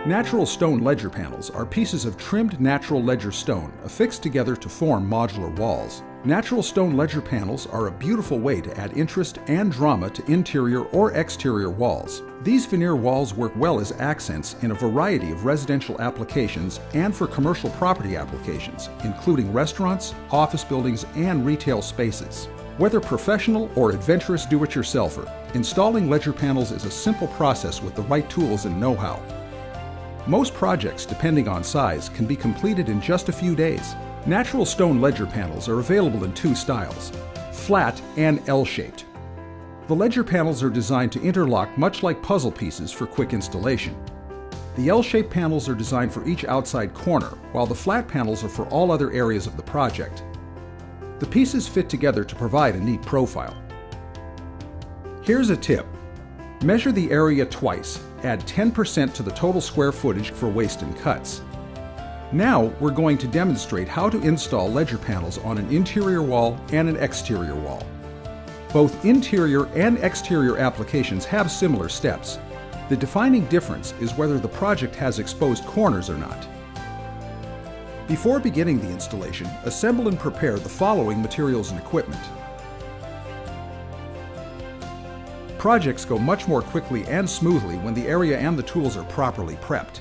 Natural stone ledger panels are pieces of trimmed natural ledger stone affixed together to form modular walls. Natural stone ledger panels are a beautiful way to add interest and drama to interior or exterior walls. These veneer walls work well as accents in a variety of residential applications and for commercial property applications, including restaurants, office buildings, and retail spaces. Whether professional or adventurous do-it-yourselfer, installing ledger panels is a simple process with the right tools and know-how. Most projects, depending on size, can be completed in just a few days. Natural stone ledger panels are available in two styles, flat and L-shaped. The ledger panels are designed to interlock much like puzzle pieces for quick installation. The L-shaped panels are designed for each outside corner, while the flat panels are for all other areas of the project. The pieces fit together to provide a neat profile. Here's a tip. Measure the area twice. Add 10% to the total square footage for waste and cuts. Now we're going to demonstrate how to install ledger panels on an interior wall and an exterior wall. Both interior and exterior applications have similar steps. The defining difference is whether the project has exposed corners or not. Before beginning the installation, assemble and prepare the following materials and equipment. Projects go much more quickly and smoothly when the area and the tools are properly prepped.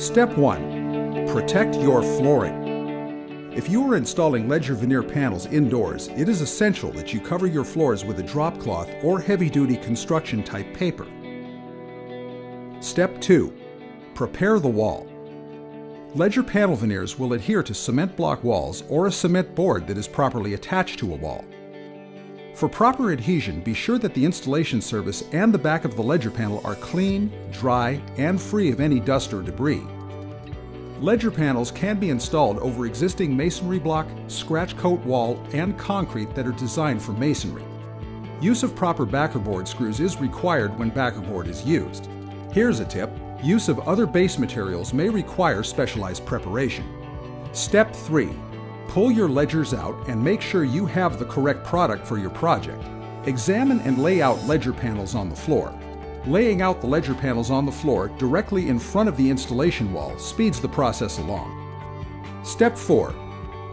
Step 1. Protect your flooring. If you are installing ledger veneer panels indoors, it is essential that you cover your floors with a drop cloth or heavy-duty construction-type paper. Step 2. Prepare the wall. Ledger panel veneers will adhere to cement block walls or a cement board that is properly attached to a wall. For proper adhesion, be sure that the installation surface and the back of the ledger panel are clean, dry, and free of any dust or debris. Ledger panels can be installed over existing masonry block, scratch coat wall, and concrete that are designed for masonry. Use of proper backer board screws is required when backer board is used. Here's a tip. Use of other base materials may require specialized preparation. Step 3. Pull your ledgers out and make sure you have the correct product for your project. Examine and lay out ledger panels on the floor. Laying out the ledger panels on the floor directly in front of the installation wall speeds the process along. Step 4.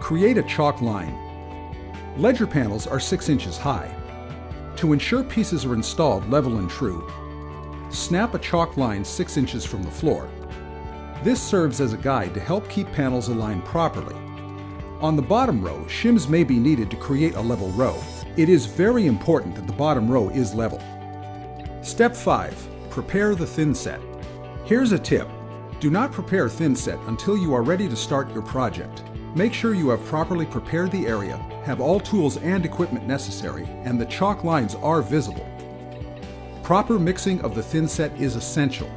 Create a chalk line. Ledger panels are 6 inches high. To ensure pieces are installed level and true, snap a chalk line 6 inches from the floor. This serves as a guide to help keep panels aligned properly. On the bottom row, shims may be needed to create a level row. It is very important that the bottom row is level. Step 5. Prepare the thin set. Here's a tip. Do not prepare thin set until you are ready to start your project. Make sure you have properly prepared the area, have all tools and equipment necessary, and the chalk lines are visible. Proper mixing of the thin set is essential.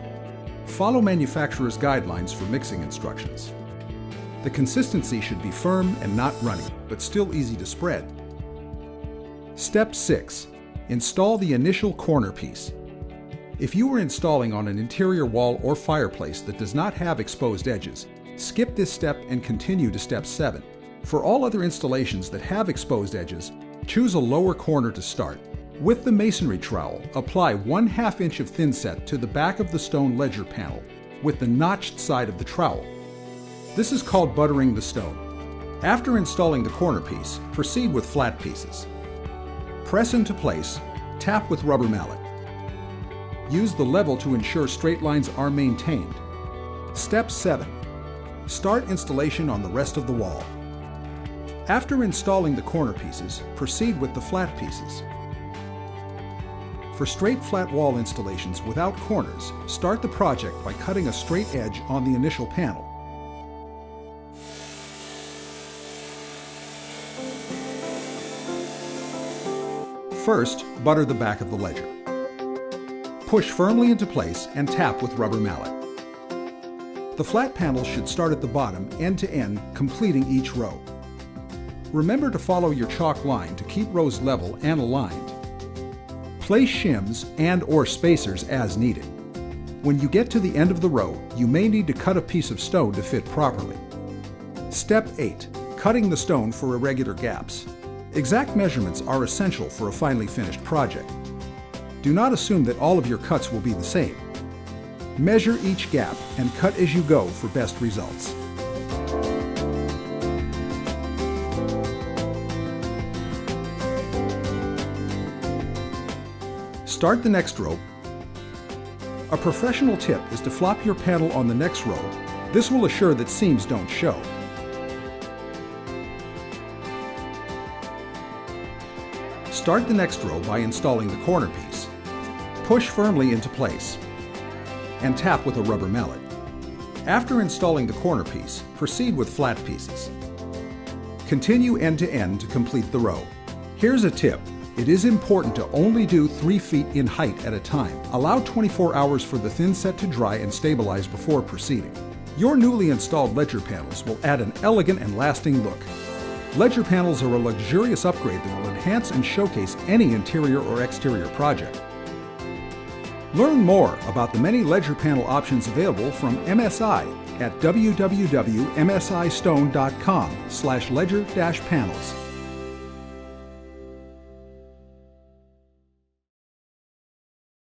Follow manufacturer's guidelines for mixing instructions. The consistency should be firm and not runny, but still easy to spread. Step 6. Install the initial corner piece. If you are installing on an interior wall or fireplace that does not have exposed edges, skip this step and continue to step 7. For all other installations that have exposed edges, choose a lower corner to start. With the masonry trowel, apply 1/2 inch of thin set to the back of the stone ledger panel with the notched side of the trowel. This is called buttering the stone. After installing the corner piece, proceed with flat pieces. Press into place, tap with rubber mallet. Use the level to ensure straight lines are maintained. Step 7. Start installation on the rest of the wall. After installing the corner pieces, proceed with the flat pieces. For straight flat wall installations without corners, start the project by cutting a straight edge on the initial panel. First, butter the back of the ledger. Push firmly into place and tap with rubber mallet. The flat panel should start at the bottom, end to end, completing each row. Remember to follow your chalk line to keep rows level and aligned. Place shims and/or spacers as needed. When you get to the end of the row, you may need to cut a piece of stone to fit properly. Step 8. Cutting the stone for irregular gaps. Exact measurements are essential for a finely finished project. Do not assume that all of your cuts will be the same. Measure each gap and cut as you go for best results. Start the next row. A professional tip is to flop your panel on the next row. This will assure that seams don't show. Start the next row by installing the corner piece. Push firmly into place and tap with a rubber mallet. After installing the corner piece, proceed with flat pieces. Continue end to end to complete the row. Here's a tip. It is important to only do 3 feet in height at a time. Allow 24 hours for the thin set to dry and stabilize before proceeding. Your newly installed ledger panels will add an elegant and lasting look. Ledger panels are a luxurious upgrade that will enhance and showcase any interior or exterior project. Learn more about the many ledger panel options available from MSI at www.msistone.com/ledger-panels.